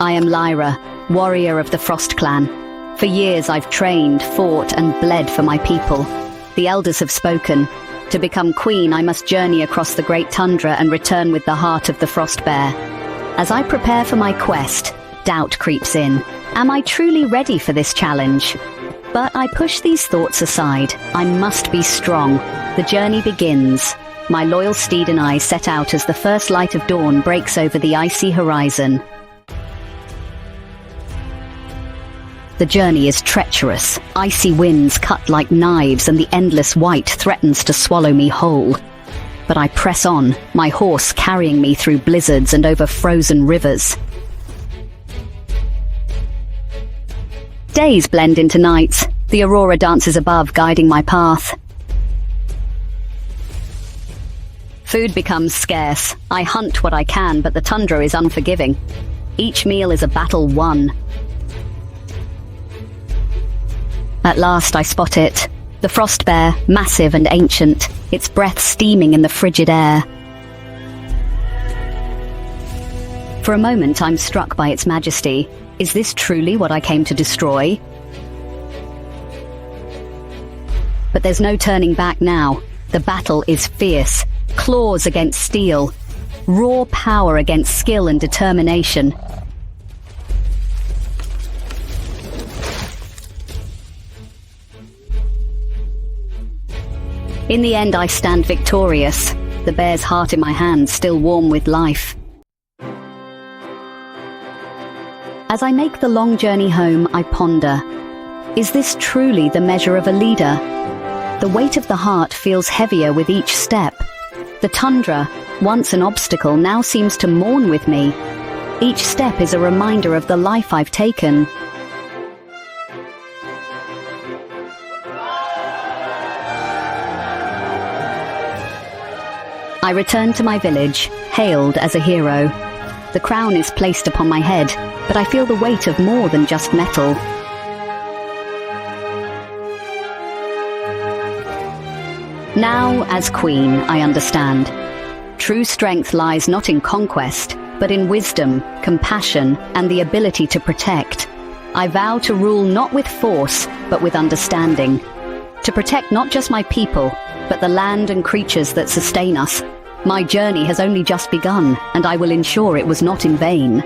I am Lyra, warrior of the Frost Clan. For years I've trained, fought, and bled for my people. The elders have spoken. To become queen, I must journey across the great tundra and return with the heart of the Frost Bear. As I prepare for my quest, doubt creeps in. Am I truly ready for this challenge? But I push these thoughts aside. I must be strong. The journey begins. My loyal steed and I set out as the first light of dawn breaks over the icy horizon. The journey is treacherous. Icy winds cut like knives and the endless white threatens to swallow me whole. But I press on, my horse carrying me through blizzards and over frozen rivers. Days blend into nights. The aurora dances above, guiding my path. Food becomes scarce. I hunt what I can, but the tundra is unforgiving. Each meal is a battle won. At last I spot it. The frost bear, massive and ancient, its breath steaming in the frigid air. For a moment I'm struck by its majesty. Is this truly what I came to destroy? But there's no turning back now. The battle is fierce. Claws against steel. Raw power against skill and determination. In the end, I stand victorious, the bear's heart in my hand still warm with life. As I make the long journey home, I ponder, is this truly the measure of a leader? The weight of the heart feels heavier with each step. The tundra, once an obstacle, now seems to mourn with me. Each step is a reminder of the life I've taken. I return to my village, hailed as a hero. The crown is placed upon my head, but I feel the weight of more than just metal. Now, as queen, I understand. True strength lies not in conquest, but in wisdom, compassion, and the ability to protect. I vow to rule not with force, but with understanding. To protect not just my people, but the land and creatures that sustain us. My journey has only just begun, and I will ensure it was not in vain.